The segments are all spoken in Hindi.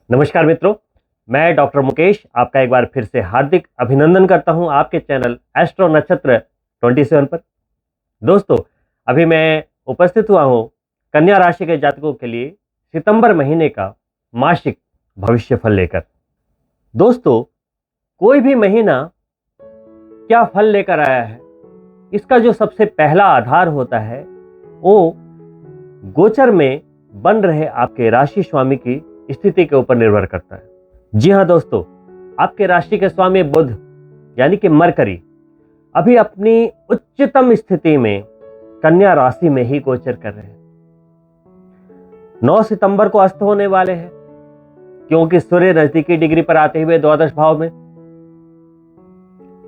नमस्कार मित्रों, मैं डॉक्टर मुकेश आपका एक बार फिर से हार्दिक अभिनंदन करता हूं आपके चैनल एस्ट्रो नक्षत्र 27 पर। दोस्तों, अभी मैं उपस्थित हुआ हूं कन्या राशि के जातकों के लिए सितंबर महीने का मासिक भविष्य फल लेकर। दोस्तों, कोई भी महीना क्या फल लेकर आया है, इसका जो सबसे पहला आधार होता है वो गोचर में बन रहे आपके राशि स्वामी की स्थिति के ऊपर निर्भर करता है। जी हां दोस्तों, आपके राशि के स्वामी बुध यानी कि मरकरी अभी अपनी उच्चतम स्थिति में कन्या राशि में ही गोचर कर रहे हैं। 9 सितंबर को अस्त होने वाले हैं, क्योंकि सूर्य नजदीकी डिग्री पर आते हुए द्वादश भाव में।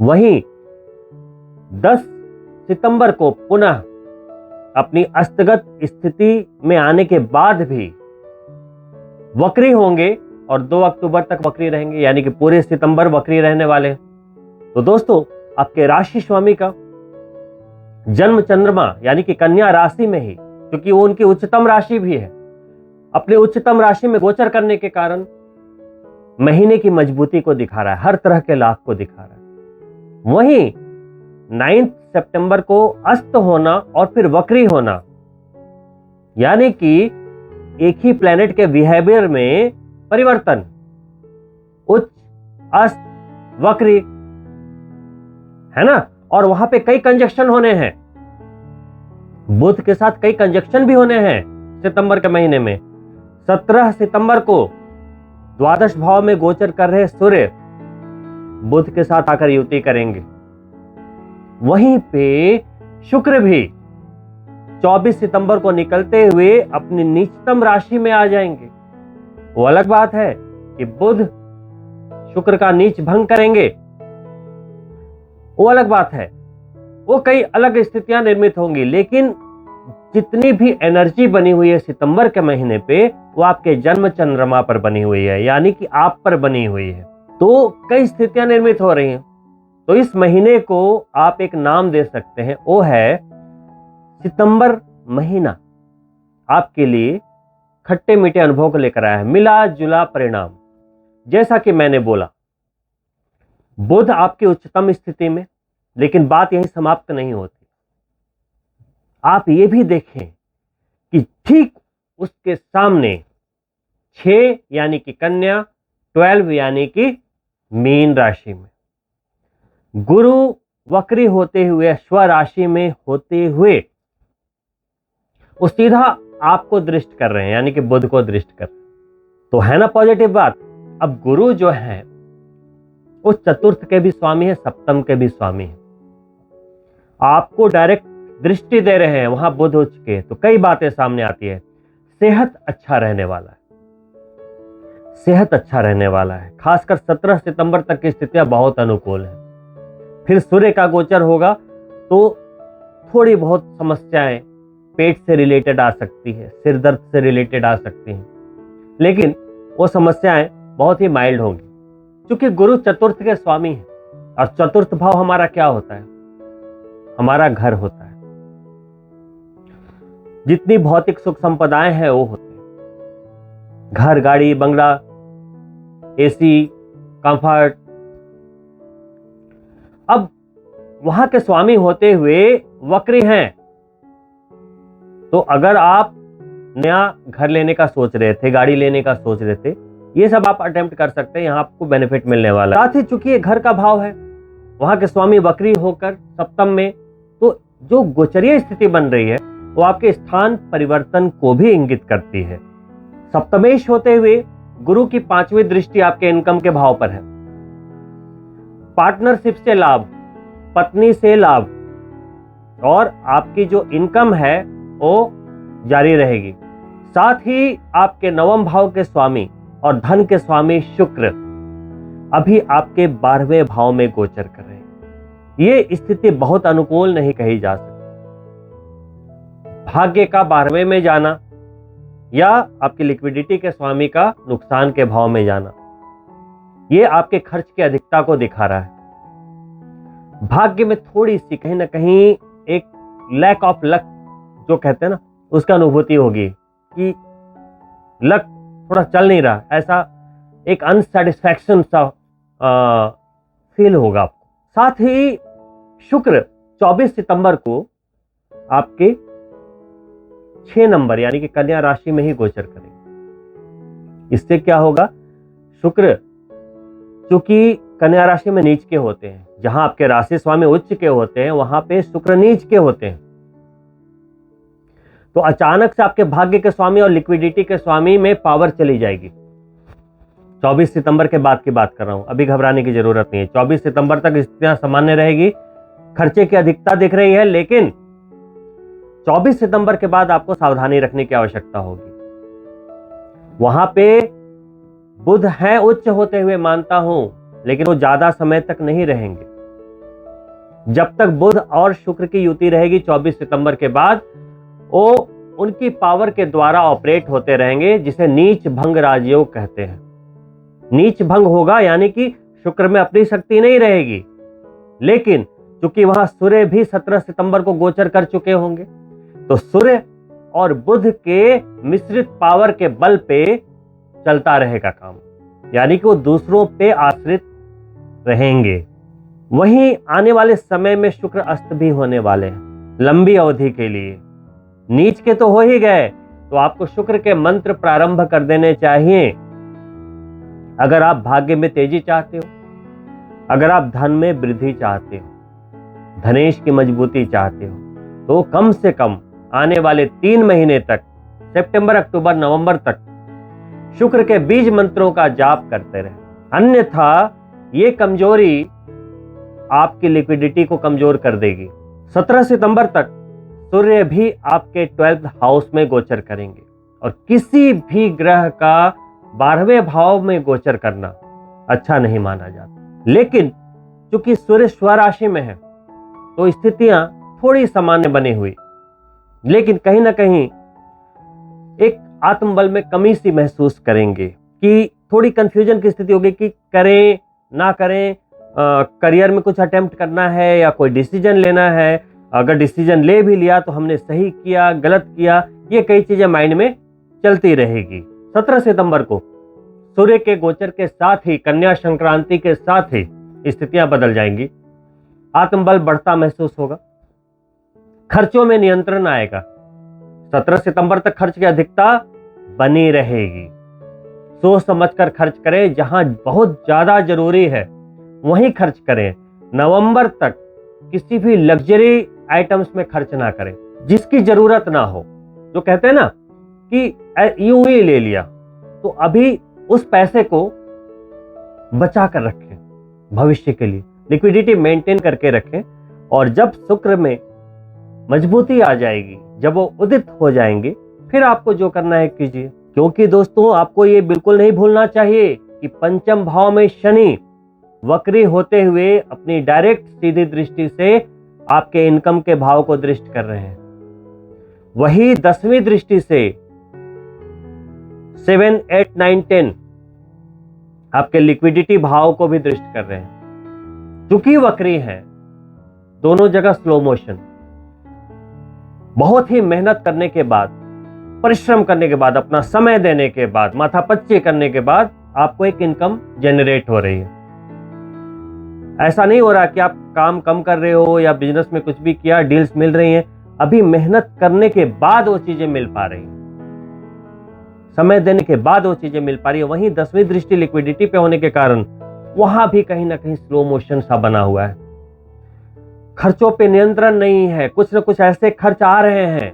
वहीं 10 सितंबर को पुनः अपनी अस्तगत स्थिति में आने के बाद भी वक्री होंगे और 2 अक्टूबर तक वक्री रहेंगे, यानी कि पूरे सितंबर वक्री रहने वाले हैं। तो दोस्तों, आपके राशि स्वामी का जन्म चंद्रमा यानी कि कन्या राशि में ही, क्योंकि वो उनकी उच्चतम राशि भी है, अपने उच्चतम राशि में गोचर करने के कारण महीने की मजबूती को दिखा रहा है, हर तरह के लाभ को दिखा रहा है। वहीं 9 सितंबर को अस्त होना और फिर वक्री होना, यानी कि एक ही प्लेनेट के बिहेवियर में परिवर्तन, उच्च अस्त वक्री, है ना। और वहां पे कई कंजक्शन होने हैं, बुध के साथ कई कंजक्शन भी होने हैं सितंबर के महीने में। 17 सितंबर को द्वादश भाव में गोचर कर रहे सूर्य बुध के साथ आकर युति करेंगे। वहीं पे शुक्र भी 24 सितंबर को निकलते हुए अपनी नीचतम राशि में आ जाएंगे। वो अलग बात है कि बुध शुक्र का नीच भंग करेंगे, वो अलग बात है, वो कई अलग स्थितियां निर्मित होंगी, लेकिन जितनी भी एनर्जी बनी हुई है सितंबर के महीने पे, वो आपके जन्म चंद्रमा पर बनी हुई है, यानी कि आप पर बनी हुई है। तो कई स्थितियां निर्मित हो रही हैं। तो इस महीने को आप एक नाम दे सकते हैं, वो है सितंबर महीना आपके लिए खट्टे मीठे अनुभव को लेकर आया है, मिला जुला परिणाम। जैसा कि मैंने बोला, बुध आपकी उच्चतम स्थिति में, लेकिन बात यहीं समाप्त नहीं होती। आप ये भी देखें कि ठीक उसके सामने 6 यानी कि कन्या, 12 यानी कि मीन राशि में गुरु वक्री होते हुए स्वराशि में होते हुए वो सीधा आपको दृष्ट कर रहे हैं, यानी कि बुध को दृष्ट कर रहे हैं। तो है ना पॉजिटिव बात। अब गुरु जो है वो चतुर्थ के भी स्वामी है, सप्तम के भी स्वामी है, आपको डायरेक्ट दृष्टि दे रहे हैं वहां बुध उच्च के। तो कई बातें सामने आती है। सेहत अच्छा रहने वाला है, सेहत अच्छा रहने वाला है, खासकर 17 सितंबर तक की स्थितियां बहुत अनुकूल है। फिर सूर्य का गोचर होगा तो थोड़ी बहुत समस्याएं पेट से रिलेटेड आ सकती है, सिर दर्द से रिलेटेड आ सकती हैं, लेकिन वो समस्याएं बहुत ही माइल्ड होंगी, क्योंकि गुरु चतुर्थ के स्वामी है। और चतुर्थ भाव हमारा क्या होता है? हमारा घर होता है। जितनी भौतिक सुख संपदाएं हैं वो होते हैं, घर, गाड़ी, बंगला, एसी, कंफर्ट। अब वहां के स्वामी होते हुए वक्री हैं, तो अगर आप नया घर लेने का सोच रहे थे, गाड़ी लेने का सोच रहे थे, ये सब आप अटेम्प्ट कर सकते हैं, यहां आपको बेनिफिट मिलने वाला है। साथ ही चूंकि ये घर का भाव है, वहां के स्वामी वक्री होकर सप्तम में, तो जो गोचरीय स्थिति बन रही है वो आपके स्थान परिवर्तन को भी इंगित करती है। सप्तमेश होते हुए गुरु की 5वीं दृष्टि आपके इनकम के भाव पर है। पार्टनरशिप से लाभ, पत्नी से लाभ, और आपकी जो इनकम है वो जारी रहेगी। साथ ही आपके 9वें भाव के स्वामी और धन के स्वामी शुक्र अभी आपके 12वें भाव में गोचर कर रहे हैं। ये स्थिति बहुत अनुकूल नहीं कही जा सकती। भाग्य का 12वें में जाना या आपकी लिक्विडिटी के स्वामी का नुकसान के भाव में जाना, ये आपके खर्च की अधिकता को दिखा रहा है। भाग्य में थोड़ी सी कहीं ना कहीं एक लैक ऑफ लक जो कहते हैं ना, उसका अनुभूति होगी कि लक थोड़ा चल नहीं रहा, ऐसा एक अनसेटिस्फैक्शन सा फील होगा आपको। साथ ही शुक्र 24 सितंबर को आपके 6 नंबर यानी कि कन्या राशि में ही गोचर करेंगे। इससे क्या होगा, शुक्र चूंकि कन्या राशि में नीच के होते हैं, जहां आपके राशि स्वामी उच्च के होते हैं वहां पे शुक्र नीच के होते हैं, तो अचानक से आपके भाग्य के स्वामी और लिक्विडिटी के स्वामी में पावर चली जाएगी। 24 सितंबर के बाद की बात कर रहा हूं, अभी घबराने की जरूरत नहीं है। 24 सितंबर तक स्थितियां सामान्य रहेगी, खर्चे की अधिकता दिख रही है, लेकिन 24 सितंबर के बाद आपको सावधानी रखने की आवश्यकता होगी। वहां पे बुध है उच्च होते हुए मानता हूं, लेकिन वो ज्यादा समय तक नहीं रहेंगे। जब तक बुध और शुक्र की युति रहेगी 24 सितंबर के बाद, वो उनकी पावर के द्वारा ऑपरेट होते रहेंगे, जिसे नीच भंग राजयोग कहते हैं। नीच भंग होगा यानी कि शुक्र में अपनी शक्ति नहीं रहेगी, लेकिन चूंकि वहां सूर्य भी 17 सितंबर को गोचर कर चुके होंगे, तो सूर्य और बुध के मिश्रित पावर के बल पे चलता रहेगा काम, यानी कि वो दूसरों पे आश्रित रहेंगे। वहीं आने वाले समय में शुक्र अस्त भी होने वाले हैं लंबी अवधि के लिए। नीच के तो हो ही गए, तो आपको शुक्र के मंत्र प्रारंभ कर देने चाहिए। अगर आप भाग्य में तेजी चाहते हो, अगर आप धन में वृद्धि चाहते हो, धनेश की मजबूती चाहते हो, तो कम से कम आने वाले 3 महीने तक, सितंबर, अक्टूबर, नवंबर तक शुक्र के बीज मंत्रों का जाप करते रहे। अन्यथा ये कमजोरी आपकी लिक्विडिटी को कमजोर कर देगी। 17 सितंबर तक सूर्य भी आपके 12th हाउस में गोचर करेंगे, और किसी भी ग्रह का 12वें भाव में गोचर करना अच्छा नहीं माना जाता। लेकिन चूंकि सूर्य स्वराशि में है, तो स्थितियां थोड़ी सामान्य बनी हुई, लेकिन कहीं ना कहीं एक आत्मबल में कमी सी महसूस करेंगे कि थोड़ी कंफ्यूजन की स्थिति होगी कि करें ना करें, करियर में कुछ अटेम्प्ट करना है या कोई डिसीजन लेना है। अगर डिसीजन ले भी लिया तो हमने सही किया, गलत किया, ये कई चीजें माइंड में चलती रहेगी। 17 सितंबर को सूर्य के गोचर के साथ ही, कन्या संक्रांति के साथ ही स्थितियां बदल जाएंगी। आत्मबल बढ़ता महसूस होगा, खर्चों में नियंत्रण आएगा। 17 सितंबर तक खर्च की अधिकता बनी रहेगी। सोच समझकर खर्च करें, जहां बहुत ज्यादा जरूरी है वहीं खर्च करें। नवंबर तक किसी भी लग्जरी आइटम्स में खर्च ना करें जिसकी जरूरत ना हो। जो कहते हैं ना कि यूं ही ले लिया, तो अभी उस पैसे को बचा कर रखें भविष्य के लिए, लिक्विडिटी मेंटेन करके रखें। और जब शुक्र में मजबूती आ जाएगी, जब वो उदित हो जाएंगे, फिर आपको जो करना है कीजिए। क्योंकि दोस्तों, आपको ये बिल्कुल नहीं भूलना चाहिए कि पंचम भाव में शनि वक्री होते हुए अपनी डायरेक्ट सीधी दृष्टि से आपके इनकम के भाव को दृष्ट कर रहे हैं। वही 10वीं दृष्टि से 7, 8, 9, 10 आपके लिक्विडिटी भाव को भी दृष्ट कर रहे हैं। चूंकि वक्री है, दोनों जगह स्लो मोशन। बहुत ही मेहनत करने के बाद, परिश्रम करने के बाद, अपना समय देने के बाद, माथापच्ची करने के बाद आपको एक इनकम जनरेट हो रही है। ऐसा नहीं हो रहा कि आप काम कम कर रहे हो या बिजनेस में कुछ भी किया, डील्स मिल रही हैं। अभी मेहनत करने के बाद वो चीजें मिल पा रही हैं, समय देने के बाद वो चीजें मिल पा रही है। वहीं 10वीं दृष्टि लिक्विडिटी पे होने के कारण वहां भी कहीं ना कहीं स्लो मोशन सा बना हुआ है। खर्चों पे नियंत्रण नहीं है, कुछ ना कुछ ऐसे खर्च आ रहे हैं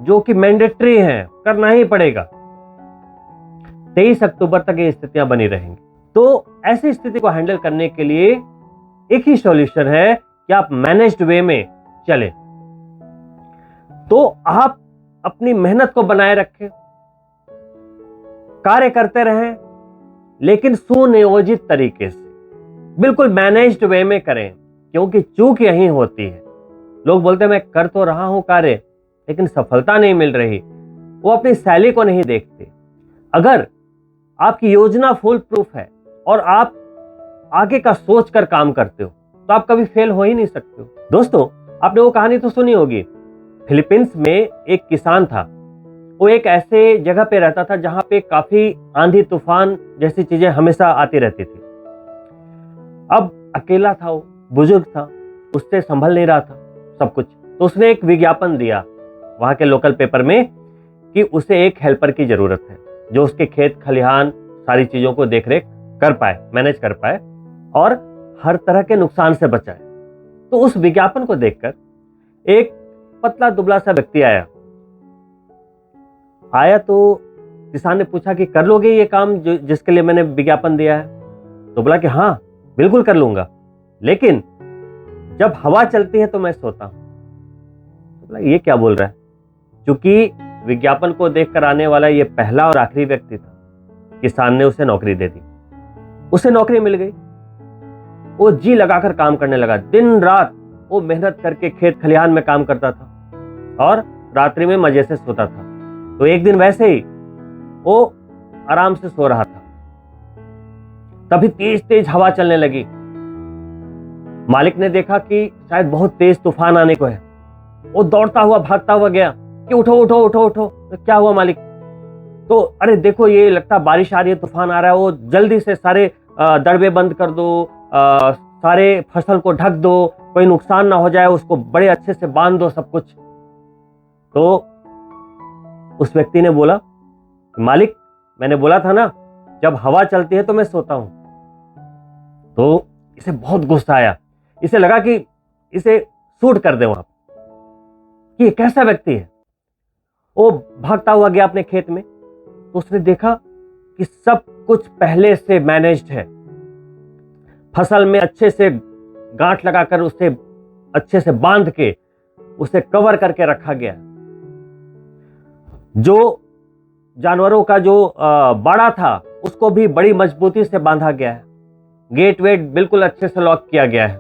जो कि मैंडेटरी हैं, करना ही पड़ेगा। 23 अक्टूबर तक ये स्थितियां बनी रहेंगी। तो ऐसी स्थिति को हैंडल करने के लिए एक ही सॉल्यूशन है कि आप मैनेज्ड वे में चलें। तो आप अपनी मेहनत को बनाए रखें, कार्य करते रहें, लेकिन सुनियोजित तरीके से, बिल्कुल मैनेज्ड वे में करें। क्योंकि चूक यही होती है, लोग बोलते हैं मैं कर तो रहा हूं कार्य, लेकिन सफलता नहीं मिल रही। वो अपनी शैली को नहीं देखते। अगर आपकी योजना फुल प्रूफ है और आप आगे का सोच कर काम करते हो, तो आप कभी फेल हो ही नहीं सकते हो। दोस्तों, आपने वो कहानी तो सुनी होगी, फिलीपींस में एक किसान था, वो एक ऐसे जगह पे रहता था जहां पे काफी आंधी तूफान जैसी चीजें हमेशा आती रहती थी। अब अकेला था, वो बुजुर्ग था, उससे संभल नहीं रहा था सब कुछ। तो उसने एक विज्ञापन दिया वहां के लोकल पेपर में कि उसे एक हेल्पर की जरूरत है जो उसके खेत खलिहान सारी चीजों को देखरेख कर पाए, मैनेज कर पाए और हर तरह के नुकसान से बचाए। तो उस विज्ञापन को देखकर एक पतला दुबला सा व्यक्ति आया तो किसान ने पूछा कि कर लोगे ये काम जिसके लिए मैंने विज्ञापन दिया है? तो बोला कि हाँ बिल्कुल कर लूंगा, लेकिन जब हवा चलती है तो मैं सोता हूं। तो बोला ये क्या बोल रहा है? क्योंकि विज्ञापन को देखकर आने वाला ये पहला और आखिरी व्यक्ति था। किसान ने उसे नौकरी दे दी, उसे नौकरी मिल गई। वो जी लगाकर काम करने लगा, दिन रात वो मेहनत करके खेत खलिहान में काम करता था और रात्रि में मजे से सोता था। तो एक दिन वैसे ही वो आराम से सो रहा था, तभी तेज तेज हवा चलने लगी। मालिक ने देखा कि शायद बहुत तेज तूफान आने को है। वो दौड़ता हुआ भागता हुआ गया कि उठो उठो उठो उठो। तो क्या हुआ मालिक? तो अरे देखो ये लगता बारिश आ रही है, तूफान आ रहा है, वो जल्दी से सारे दड़बे बंद कर दो, सारे फसल को ढक दो, कोई नुकसान ना हो जाए, उसको बड़े अच्छे से बांध दो सब कुछ। तो उस व्यक्ति ने बोला, मालिक मैंने बोला था ना जब हवा चलती है तो मैं सोता हूं। तो इसे बहुत गुस्सा आया, इसे लगा कि इसे शूट कर दे वहां कि ये कैसा व्यक्ति है। वो भागता हुआ गया अपने खेत में, तो उसने देखा कि सब कुछ पहले से मैनेज्ड है। फसल में अच्छे से गांठ लगाकर उसे अच्छे से बांध के उसे कवर करके रखा गया। जो जानवरों का जो बाड़ा था उसको भी बड़ी मजबूती से बांधा गया है। गेट वेट बिल्कुल अच्छे से लॉक किया गया है,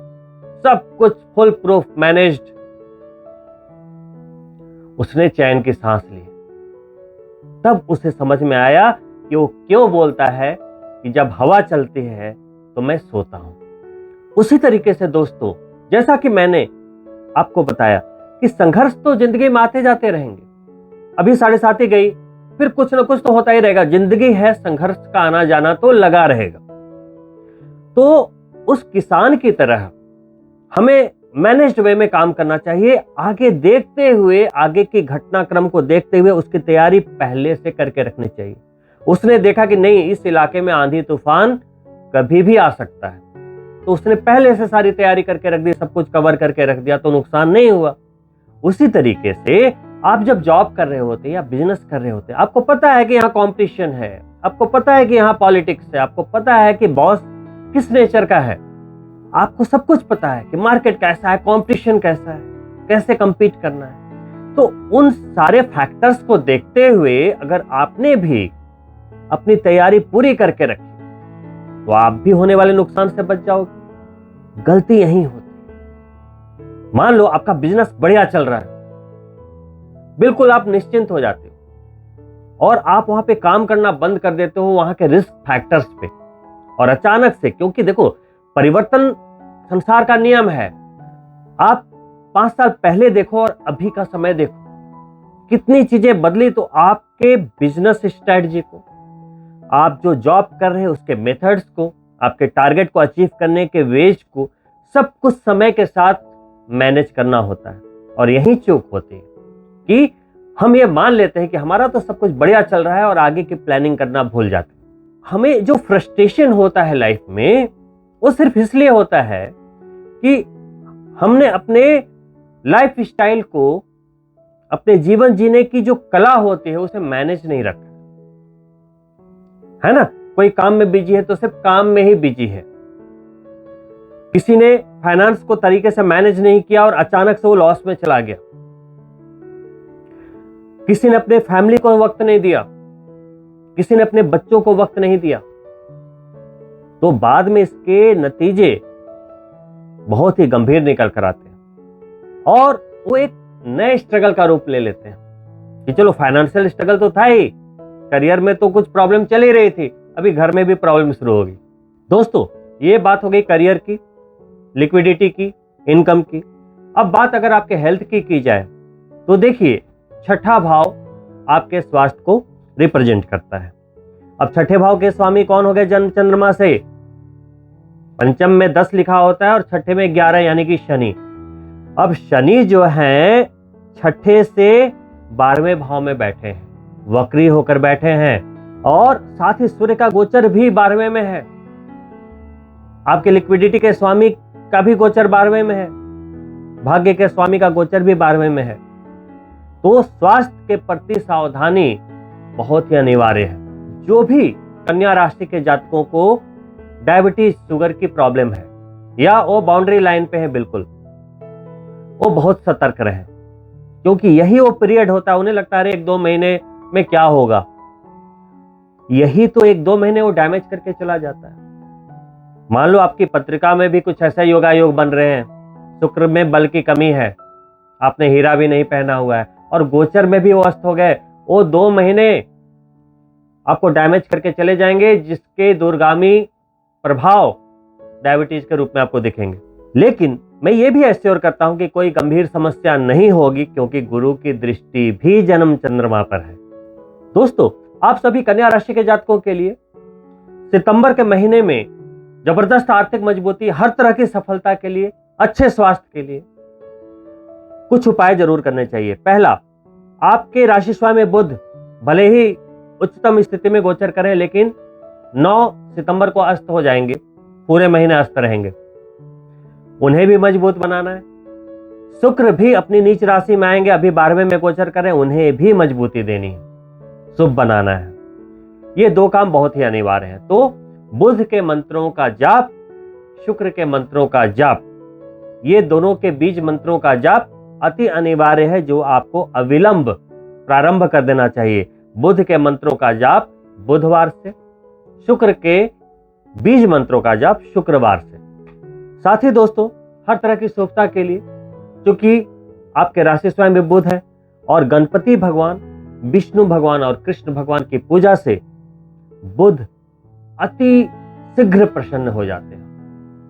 सब कुछ फुल प्रूफ मैनेज्ड। उसने चैन की सांस ली। तब उसे समझ में आया कि वो क्यों बोलता है कि जब हवा चलती है तो मैं सोता हूं। उसी तरीके से दोस्तों, जैसा कि मैंने आपको बताया कि संघर्ष तो जिंदगी में आते जाते रहेंगे। अभी 7:30 गई, फिर कुछ ना कुछ तो होता ही रहेगा। जिंदगी है, संघर्ष का आना जाना तो लगा रहेगा। तो उस किसान की तरह हमें मैनेज्ड वे में काम करना चाहिए, आगे देखते हुए, आगे की घटनाक्रम को देखते हुए उसकी तैयारी पहले से करके रखनी चाहिए। उसने देखा कि नहीं, इस इलाके में आंधी तूफान कभी भी आ सकता है, तो उसने पहले से सारी तैयारी करके रख दी, सब कुछ कवर करके रख दिया, तो नुकसान नहीं हुआ। उसी तरीके से आप जब जॉब कर रहे होते हैं या बिजनेस कर रहे होते हैं, आपको पता है कि यहाँ कॉम्पिटिशन है, आपको पता है कि यहाँ पॉलिटिक्स है, आपको पता है कि बॉस किस नेचर का है, आपको सब कुछ पता है कि मार्केट कैसा है, कंपटीशन कैसा है, कैसे compete करना है। तो उन सारे फैक्टर्स को देखते हुए अगर आपने भी अपनी तैयारी पूरी करके रखी तो आप भी होने वाले नुकसान से बच जाओगे। गलती यही होती है। मान लो आपका बिजनेस बढ़िया चल रहा है, बिल्कुल आप निश्चिंत हो जाते हो और आप वहां पे काम करना बंद कर देते हो वहां के रिस्क फैक्टर्स पे, और अचानक से, क्योंकि देखो परिवर्तन संसार का नियम है। आप 5 साल पहले देखो और अभी का समय देखो, कितनी चीजें बदली। तो आपके बिजनेस स्ट्रेटजी को, आप जो जॉब कर रहे हैं उसके मेथड्स को, आपके टारगेट को अचीव करने के वेज को, सब कुछ समय के साथ मैनेज करना होता है। और यही चूक होती है कि हम ये मान लेते हैं कि हमारा तो सब कुछ बढ़िया चल रहा है और आगे की प्लानिंग करना भूल जाते हैं। हमें जो फ्रस्ट्रेशन होता है लाइफ में, वो सिर्फ इसलिए होता है कि हमने अपने लाइफ स्टाइल को, अपने जीवन जीने की जो कला होती है उसे मैनेज नहीं रखा है ना। कोई काम में बिजी है तो सिर्फ काम में ही बिजी है। किसी ने फाइनेंस को तरीके से मैनेज नहीं किया और अचानक से वो लॉस में चला गया। किसी ने अपने फैमिली को वक्त नहीं दिया, किसी ने अपने बच्चों को वक्त नहीं दिया, तो बाद में इसके नतीजे बहुत ही गंभीर निकल कर आते हैं और वो एक नए स्ट्रगल का रूप ले लेते हैं कि चलो फाइनेंशियल स्ट्रगल तो था ही, करियर में तो कुछ प्रॉब्लम चल ही रही थी, अभी घर में भी प्रॉब्लम शुरू होगी। दोस्तों, ये बात हो गई करियर की, लिक्विडिटी की, इनकम की। अब बात अगर आपके हेल्थ की जाए तो देखिए, छठा भाव आपके स्वास्थ्य को रिप्रेजेंट करता है। अब छठे भाव के स्वामी कौन हो गए जन्म चंद्रमा से? पंचम में 10 लिखा होता है और छठे में 11 यानी कि शनि। अब शनि जो है छठे से 12वें भाव में बैठे हैं, वक्री होकर बैठे हैं और साथ ही सूर्य का गोचर भी 12वें में है। आपके लिक्विडिटी के स्वामी का भी गोचर 12वें में है, भाग्य के स्वामी का गोचर भी 12वें में है। तो स्वास्थ्य के प्रति सावधानी बहुत ही अनिवार्य है। जो भी कन्या राशि के जातकों को डायबिटीज शुगर की प्रॉब्लम है या वो बाउंड्री लाइन पे है, बिल्कुल वो बहुत सतर्क रहे, क्योंकि यही वो पीरियड होता है। उन्हें लगता है 1-2 महीने में क्या होगा, यही तो 1-2 महीने वो डैमेज करके चला जाता है। मान लो आपकी पत्रिका में भी कुछ ऐसा योगायोग बन रहे हैं, शुक्र में बल की कमी है, आपने हीरा भी नहीं पहना हुआ है और गोचर में भी वो अस्त हो गए, वो 2 महीने आपको डैमेज करके चले जाएंगे, जिसके दूरगामी प्रभाव डायबिटीज के रूप में आपको दिखेंगे। लेकिन मैं ये भी एश्योर करता हूं कि कोई गंभीर समस्या नहीं होगी, क्योंकि गुरु की दृष्टि भी जन्म चंद्रमा पर है। दोस्तों, आप सभी कन्या राशि के जातकों के लिए सितंबर के महीने में जबरदस्त आर्थिक मजबूती, हर तरह की सफलता के लिए, अच्छे स्वास्थ्य के लिए कुछ उपाय जरूर करने चाहिए। पहला, आपके राशि स्वामी बुध भले ही उच्चतम स्थिति में गोचर करें, लेकिन 9 सितंबर को अस्त हो जाएंगे, पूरे महीने अस्त रहेंगे, उन्हें भी मजबूत बनाना है। शुक्र भी अपनी नीच राशि में आएंगे, अभी 12वें में गोचर करें, उन्हें भी मजबूती देनी है, शुभ बनाना है। ये 2 काम बहुत ही अनिवार्य है। तो बुध के मंत्रों का जाप, शुक्र के मंत्रों का जाप, ये दोनों के बीज मंत्रों का जाप अति अनिवार्य है, जो आपको अविलंब प्रारंभ कर देना चाहिए। बुध के मंत्रों का जाप बुधवार से, शुक्र के बीज मंत्रों का जाप शुक्रवार से। साथ ही दोस्तों, हर तरह की शुभता के लिए, क्योंकि आपके राशि स्वामी बुध है और गणपति भगवान, विष्णु भगवान और कृष्ण भगवान की पूजा से बुध अति शीघ्र प्रसन्न हो जाते हैं।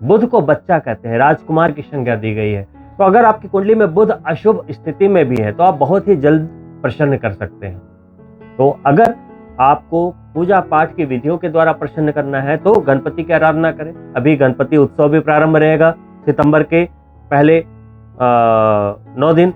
बुध को बच्चा कहते हैं, राजकुमार की संज्ञा दी गई है। तो अगर आपकी कुंडली में बुध अशुभ स्थिति में भी है तो आप बहुत ही जल्द प्रसन्न कर सकते हैं। तो अगर आपको पूजा पाठ की विधियों के द्वारा प्रसन्न करना है तो गणपति की आराधना करें। अभी गणपति उत्सव भी प्रारंभ रहेगा सितंबर के पहले 9 दिन,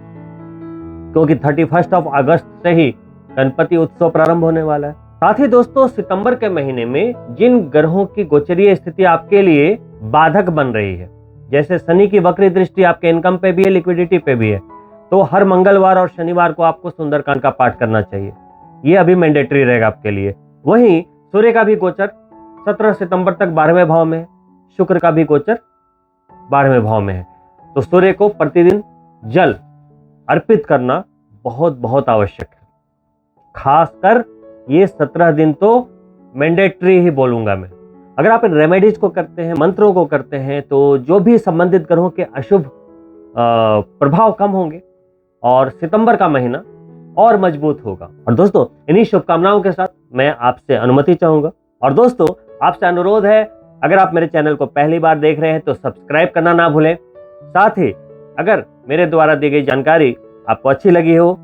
क्योंकि 31 अगस्त से ही गणपति उत्सव प्रारंभ होने वाला है। साथ ही दोस्तों, सितंबर के महीने में जिन ग्रहों की गोचरीय स्थिति आपके लिए बाधक बन रही है, जैसे शनि की वक्री दृष्टि आपके इनकम पे भी है, लिक्विडिटी पे भी है, तो हर मंगलवार और शनिवार को आपको सुंदरकांड का पाठ करना चाहिए। ये अभी मैंडेटरी रहेगा आपके लिए। वहीं सूर्य का भी गोचर 17 सितंबर तक 12वें भाव में है, शुक्र का भी गोचर 12वें भाव में है। तो सूर्य को प्रतिदिन जल अर्पित करना बहुत बहुत आवश्यक है। खासकर ये 17 दिन तो मैंडेटरी ही बोलूंगा मैं। अगर आप इन रेमेडीज को करते हैं, मंत्रों को करते हैं, तो जो भी संबंधित ग्रहों के अशुभ प्रभाव कम होंगे और सितंबर का महीना और मजबूत होगा। और दोस्तों, इन्हीं शुभकामनाओं के साथ मैं आपसे अनुमति चाहूंगा। और दोस्तों, आपसे अनुरोध है, अगर आप मेरे चैनल को पहली बार देख रहे हैं तो सब्सक्राइब करना ना भूलें। साथ ही अगर मेरे द्वारा दी गई जानकारी आपको अच्छी लगी हो,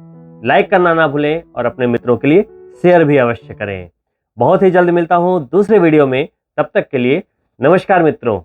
लाइक करना ना भूलें और अपने मित्रों के लिए शेयर भी अवश्य करें। बहुत ही जल्द मिलता हूं दूसरे वीडियो में, तब तक के लिए नमस्कार मित्रों।